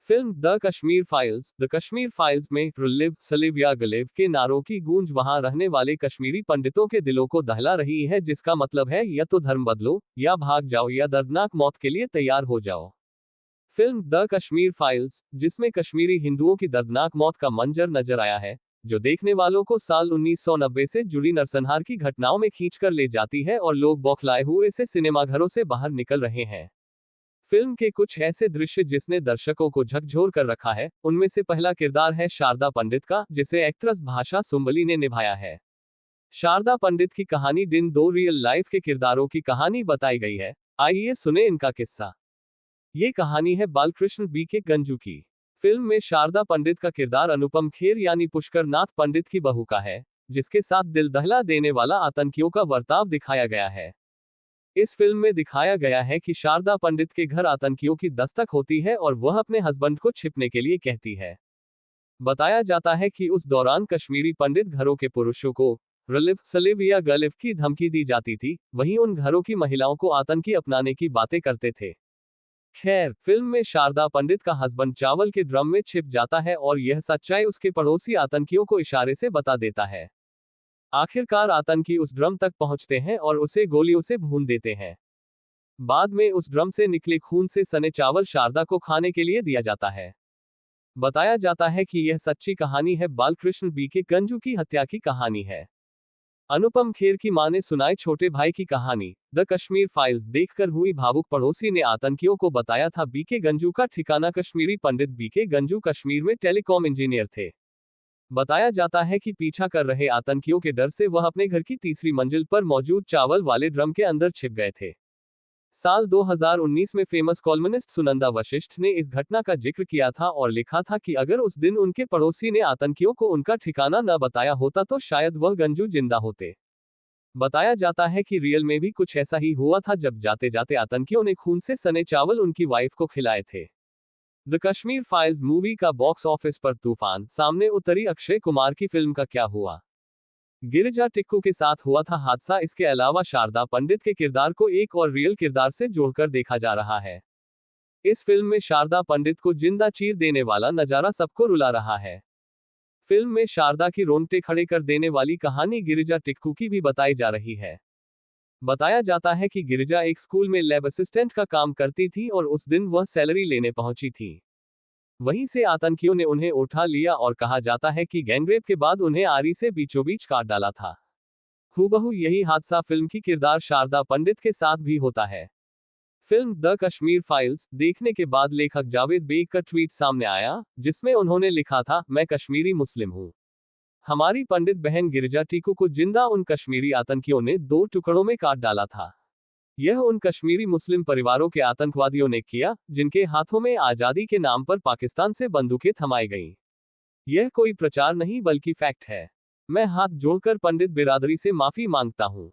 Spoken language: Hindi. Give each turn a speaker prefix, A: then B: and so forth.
A: फिल्म द कश्मीर फाइल्स में लिव सलिव या गलिव के नारों की गूंज वहां रहने वाले कश्मीरी पंडितों के दिलों को दहला रही है, जिसका मतलब है या तो धर्म बदलो, या भाग जाओ, या दर्दनाक मौत के लिए तैयार हो जाओ। फिल्म द कश्मीर फाइल्स, जिसमें कश्मीरी हिंदुओं की दर्दनाक मौत का मंजर नजर आया है, जो देखने वालों को साल 1990 से जुड़ी नरसंहार की घटनाओं में खींचकर ले जाती है और लोग बौखलाए हुए से सिनेमाघरों से बाहर निकल रहे हैं। फिल्म के कुछ ऐसे दृश्य जिसने दर्शकों को झकझोर कर रखा है, उनमें से पहला किरदार है शारदा पंडित का, जिसे एक्ट्रेस भाषा सुंबली ने निभाया है। शारदा पंडित की कहानी दिन दो रियल लाइफ के किरदारों की कहानी बताई गई है। आइए सुने इनका किस्सा। ये कहानी है बालकृष्ण बीके गंजू की। फिल्म में शारदा पंडित का किरदार अनुपम खेर यानी पुष्कर नाथ पंडित की बहू का है, जिसके साथ दिल दहला देने वाला आतंकियों का बर्ताव दिखाया गया है। इस फिल्म में दिखाया गया है कि शारदा पंडित के घर आतंकियों की दस्तक होती है और वह अपने हस्बैंड को छिपने के लिए कहती है। बताया जाता है कि उस दौरान कश्मीरी पंडित घरों के पुरुषों को रिलिव सलिव या गलिव की धमकी दी जाती थी, वहीं उन घरों की महिलाओं को आतंकी अपनाने की बातें करते थे। खैर, फिल्म में शारदा पंडित का हस्बैंड चावल के ड्रम में छिप जाता है और यह सच्चाई उसके पड़ोसी आतंकियों को इशारे से बता देता है। आखिरकार आतंकी उस ड्रम तक पहुंचते हैं और उसे गोलियों से भून देते हैं। बाद में उस ड्रम से निकले खून से सने चावल शारदा को खाने के लिए दिया जाता है। बताया जाता है कि यह सच्ची कहानी है, बालकृष्ण बीके गंजू की हत्या की कहानी है। अनुपम खेर की मां ने सुनाई छोटे भाई की कहानी। द कश्मीर फाइल्स देखकर हुई भावुक पड़ोसी ने आतंकियों को बताया था बीके गंजू का ठिकाना। कश्मीरी पंडित बीके गंजू कश्मीर में टेलीकॉम इंजीनियर थे। बताया जाता है कि पीछा कर रहे आतंकियों के डर से वह अपने घर की तीसरी मंजिल पर मौजूद चावल वाले ड्रम के अंदर छिप गए थे। साल 2019 में फेमस कॉलमनिस्ट सुनंदा वशिष्ठ ने इस घटना का जिक्र किया था और लिखा था कि अगर उस दिन उनके पड़ोसी ने आतंकियों को उनका ठिकाना न बताया होता तो शायद वह गंजू जिंदा होते। बताया जाता है कि रियल में भी कुछ ऐसा ही हुआ था, जब जाते जाते आतंकियों ने खून से सने चावल उनकी वाइफ को खिलाए थे। द कश्मीर फाइल्स मूवी का बॉक्स ऑफिस पर तूफान सामने उतरी। अक्षय कुमार की फिल्म का क्या हुआ? गिरिजा टिक्कू के साथ हुआ था हादसा। इसके अलावा शारदा पंडित के किरदार को एक और रियल किरदार से जोड़कर देखा जा रहा है। इस फिल्म में शारदा पंडित को जिंदा चीर देने वाला नजारा सबको रुला रहा है। फिल्म में शारदा की रोंगटे खड़े कर देने वाली कहानी गिरिजा टिक्कू की भी बताई जा रही है। बताया जाता है कि गिरिजा एक स्कूल में लैब असिस्टेंट का काम करती थी और उस दिन वह सैलरी लेने पहुंची थी। वहीं से आतंकियों ने उन्हें उठा लिया और कहा जाता है कि गैंगरेप के बाद उन्हें आरी से बीचों बीच काट डाला था। हूबहू यही हादसा फिल्म की किरदार शारदा पंडित के साथ भी होता है। फिल्म द कश्मीर फाइल्स देखने के बाद लेखक जावेद बेग का ट्वीट सामने आया, जिसमें उन्होंने लिखा था, मैं कश्मीरी मुस्लिम हूं। हमारी पंडित बहन गिरिजा टिक्कू को जिंदा उन कश्मीरी आतंकियों ने 2 टुकड़ों में काट डाला था। यह उन कश्मीरी मुस्लिम परिवारों के आतंकवादियों ने किया, जिनके हाथों में आजादी के नाम पर पाकिस्तान से बंदूकें थमाई गईं। यह कोई प्रचार नहीं बल्कि फैक्ट है। मैं हाथ जोड़कर पंडित बिरादरी से माफी मांगता हूं।